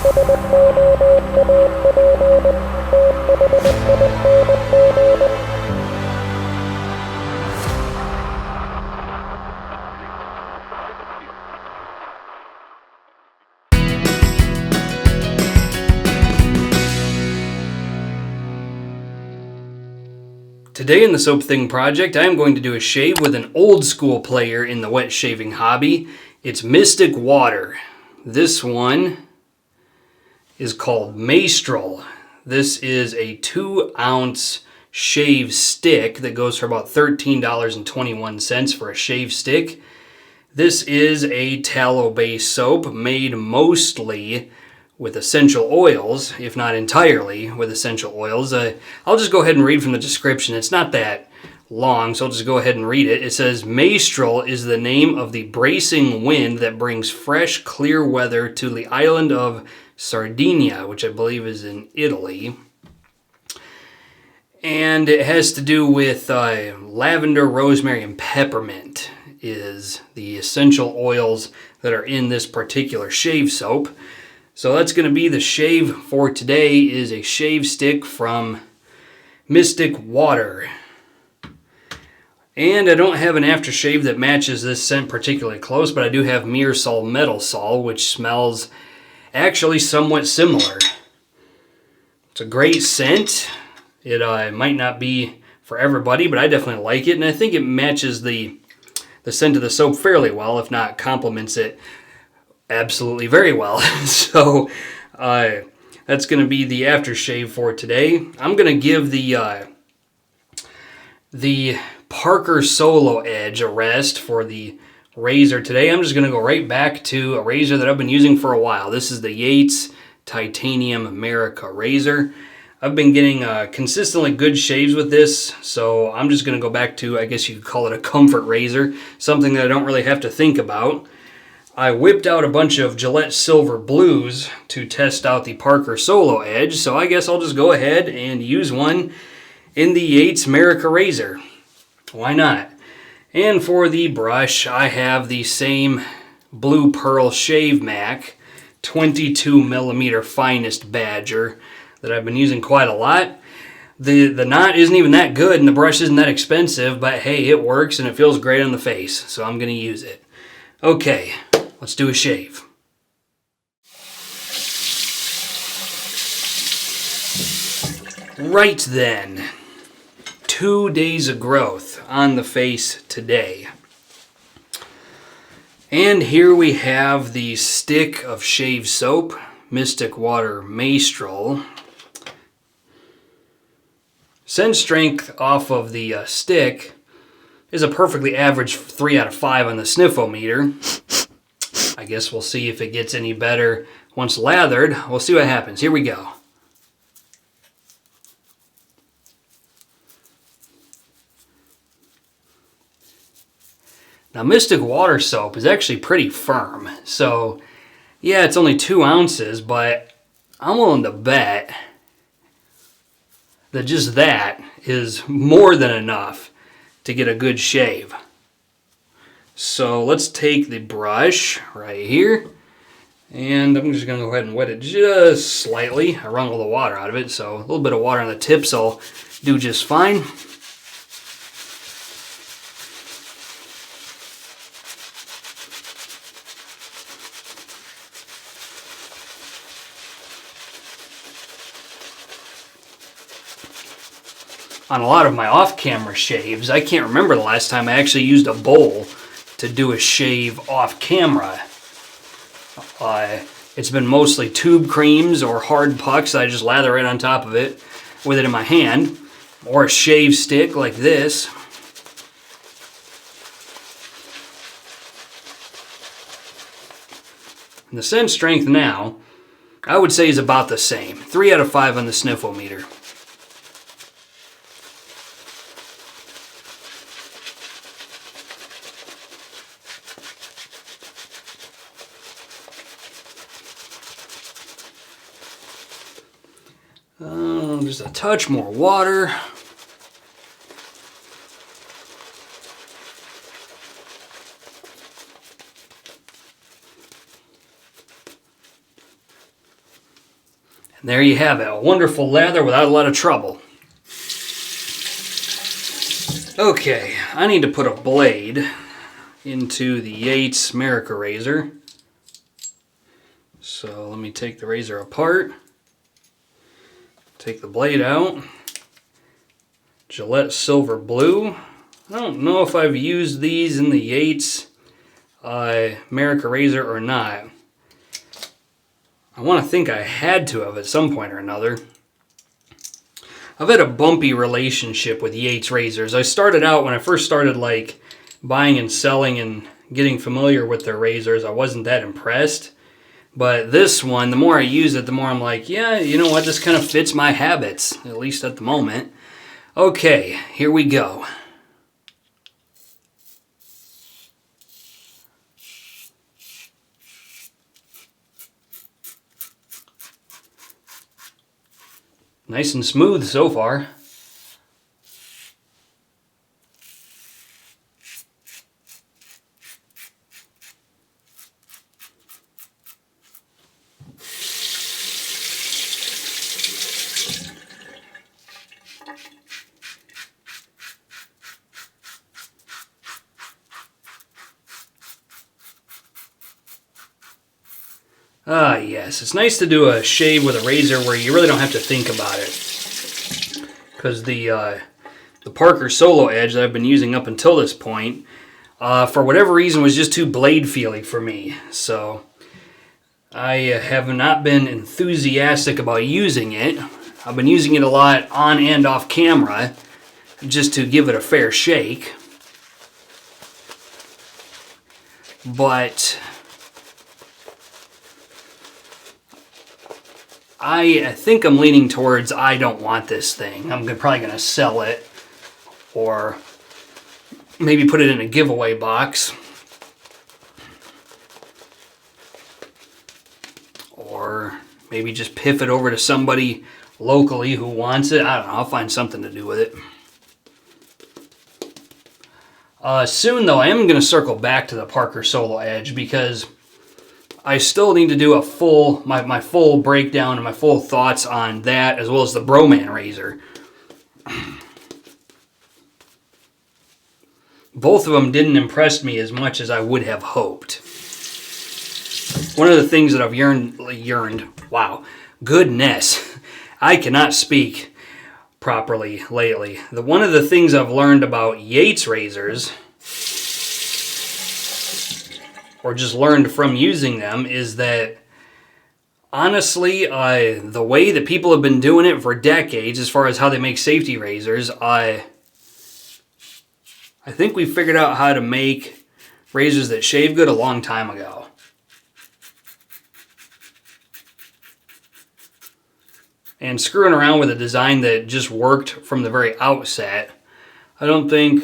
Today in the Soap Thing project, I am going to do a shave with an old school player in the wet shaving hobby. It's Mystic Water. This one is called Maestrale. This is a 2-ounce shave stick that goes for about $13.21 for a shave stick. This is a tallow-based soap made mostly with essential oils, if not entirely with essential oils. I'll just go ahead and read from the description. It's not that long, so I'll just go ahead and read it. It says, Maestrale is the name of the bracing wind that brings fresh, clear weather to the island of Sardinia, which I believe is in Italy. And it has to do with lavender, rosemary, and peppermint is the essential oils that are in this particular shave soap. So that's going to be the shave for today, is a shave stick from Mystic Water. And I don't have an aftershave that matches this scent particularly close, but I do have Myrsol Metilsol, which smells actually somewhat similar. It's a great scent. It might not be for everybody, but I definitely like it, and I think it matches the scent of the soap fairly well, if not complements it absolutely very well. So that's going to be the aftershave for today. I'm going to give the Parker Solo Edge a rest for the razor today. I'm just going to go right back to a razor that I've been using for a while. This is the Yates Titanium Merica razor. I've been getting consistently good shaves with this, so I'm just going to go back to, I guess you could call it a comfort razor, something that I don't really have to think about. I whipped out a bunch of Gillette Silver Blues to test out the Parker Solo Edge, so I guess I'll just go ahead and use one in the Yates Merica razor. Why not? And for the brush, I have the same Blue Pearl Shavemac 22mm finest badger that I've been using quite a lot. The knot isn't even that good and the brush isn't that expensive, but hey, it works and it feels great on the face, so I'm going to use it. Okay, let's do a shave. Right then, 2 days of growth on the face today. And here we have the stick of shave soap, Mystic Water Maestrale. Scent strength off of the stick is a perfectly average 3 out of 5 on the sniffometer. I guess we'll see if it gets any better once lathered. We'll see what happens. Here we go. Now, Mystic Water soap is actually pretty firm. So, yeah, it's only 2 ounces, but I'm willing to bet that just that is more than enough to get a good shave. So let's take the brush right here, and I'm just going to go ahead and wet it just slightly. I wrung all the water out of it, so a little bit of water on the tips will do just fine. On a lot of my off-camera shaves, I can't remember the last time I actually used a bowl to do a shave off-camera. It's been mostly tube creams or hard pucks. I just lather right on top of it with it in my hand, or a shave stick like this. And the scent strength now, I would say, is about the same. 3 out of 5 on the sniffometer. Just a touch more water. There you have it, a wonderful lather without a lot of trouble. Okay, I need to put a blade into the Yates Merica razor. So let me take the razor apart, take the blade out. Gillette Silver Blue. I don't know if I've used these in the Yates Merica razor or not. I want to think I had to have at some point or another. I've had a bumpy relationship with Yates razors. I started out, when I first started like buying and selling and getting familiar with their razors, I wasn't that impressed. But this one, the more I use it, the more I'm like, yeah, you know what, this kind of fits my habits, at least at the moment. Okay, here we go. Nice and smooth so far. Ah, yes. It's nice to do a shave with a razor where you really don't have to think about it. Because the Parker Solo Edge that I've been using up until this point, for whatever reason, was just too blade-feely for me. So I have not been enthusiastic about using it. I've been using it a lot on and off camera, just to give it a fair shake. But I think I'm leaning towards I don't want this thing. I'm probably going to sell it or maybe put it in a giveaway box. Or maybe just piff it over to somebody locally who wants it. I don't know. I'll find something to do with it. Soon, though, I am going to circle back to the Parker Solo Edge because I still need to do a my full breakdown and my full thoughts on that, as well as the Broman razor. Both of them didn't impress me as much as I would have hoped. One of the things that I've yearned, wow, goodness, I cannot speak properly lately. One of the things I've learned about Yates razors, or just learned from using them, is that honestly, the way that people have been doing it for decades, as far as how they make safety razors, I think we figured out how to make razors that shave good a long time ago. And screwing around with a design that just worked from the very outset, I don't think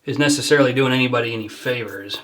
is necessarily doing anybody any favors.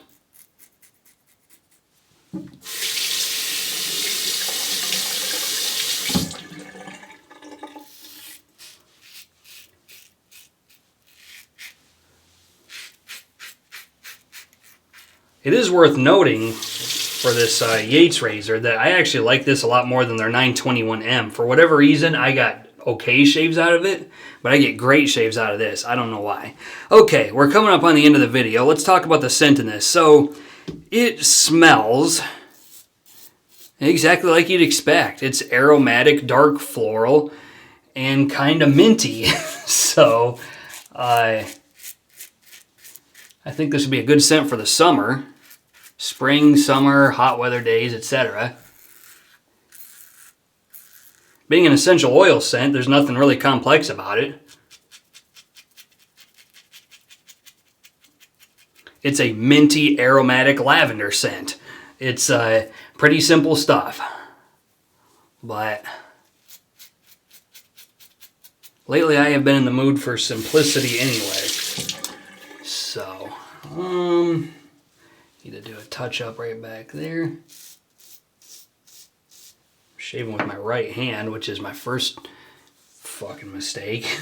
It is worth noting for this Yates razor that I actually like this a lot more than their 921M. For whatever reason, I got okay shaves out of it, but I get great shaves out of this. I don't know why. Okay, we're coming up on the end of the video. Let's talk about the scent in this. So, it smells exactly like you'd expect. It's aromatic, dark floral, and kind of minty. So, I think this would be a good scent for the summer. Spring, summer, hot weather days, etc. Being an essential oil scent, there's nothing really complex about it. It's a minty, aromatic lavender scent. It's pretty simple stuff. But lately I have been in the mood for simplicity anyway. So, need to do a touch-up right back there. I'm shaving with my right hand, which is my first fucking mistake.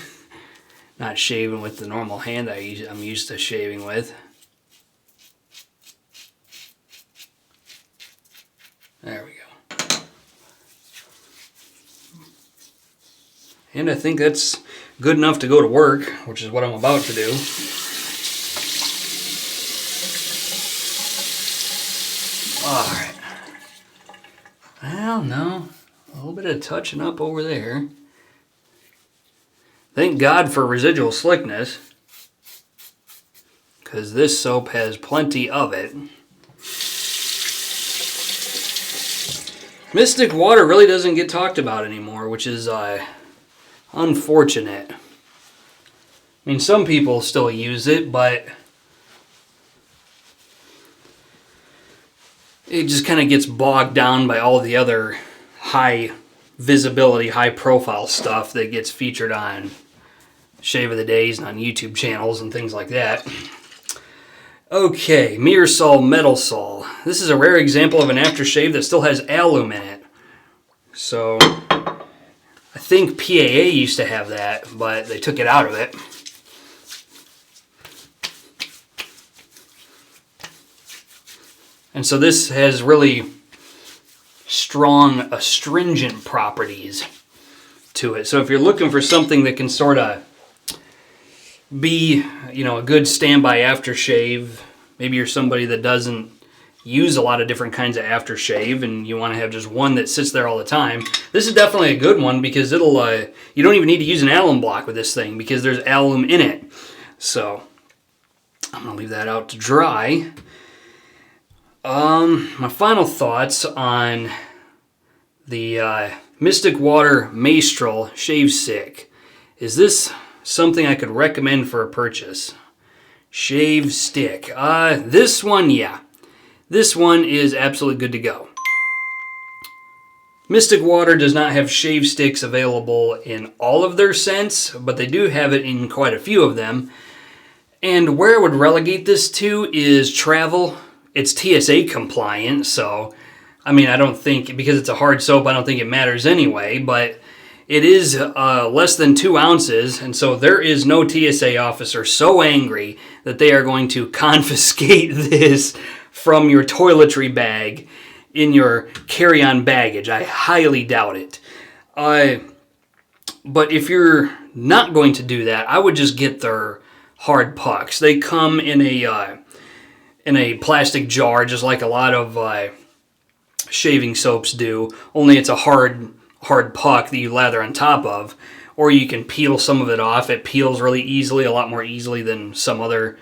Not shaving with the normal hand I'm used to shaving with. There we go. And I think that's good enough to go to work, which is what I'm about to do. Alright. Well, no. A little bit of touching up over there. Thank God for residual slickness, because this soap has plenty of it. Mystic water really doesn't get talked about anymore, which is unfortunate. I mean, some people still use it, but it just kind of gets bogged down by all the other high visibility, high profile stuff that gets featured on Shave of the Days and on YouTube channels and things like that. Okay, Myrsol Metilsol. This is a rare example of an aftershave that still has alum in it. So, I think PAA used to have that, but they took it out of it. And so this has really strong astringent properties to it. So if you're looking for something that can sort of be, you know, a good standby aftershave, maybe you're somebody that doesn't use a lot of different kinds of aftershave and you want to have just one that sits there all the time, this is definitely a good one, because it'll you don't even need to use an alum block with this thing because there's alum in it. So I'm gonna leave that out to dry. My final thoughts on the Mystic Water Maestrale Shave Stick. Is this something I could recommend for a purchase? Shave stick. This one, yeah. This one is absolutely good to go. Mystic Water does not have shave sticks available in all of their scents, but they do have it in quite a few of them. And where I would relegate this to is travel. It's TSA compliant, so I mean, I don't think, because it's a hard soap, I don't think it matters anyway, but it is less than 2 ounces, and so there is no TSA officer so angry that they are going to confiscate this from your toiletry bag in your carry-on baggage. I highly doubt it. But if you're not going to do that, I would just get their hard pucks. They come in a plastic jar, just like a lot of shaving soaps do, only it's a hard puck that you lather on top of, or you can peel some of it off. It peels really easily, a lot more easily than some other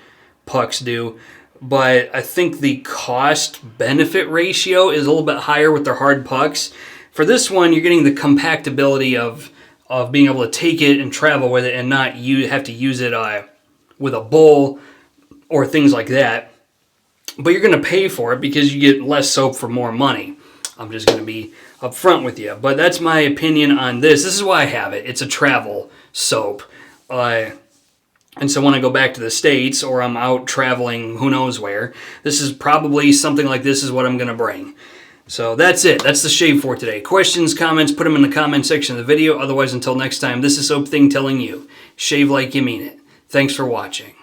pucks do. But I think the cost-benefit ratio is a little bit higher with their hard pucks. For this one, you're getting the compactability of being able to take it and travel with it and not have to use it with a bowl or things like that. But you're going to pay for it because you get less soap for more money. I'm just going to be upfront with you. But that's my opinion on this. This is why I have it. It's a travel soap. And so when I go back to the States or I'm out traveling who knows where, this is probably something like this is what I'm going to bring. So that's it. That's the shave for today. Questions, comments, put them in the comment section of the video. Otherwise, until next time, this is Soap Thing telling you, shave like you mean it. Thanks for watching.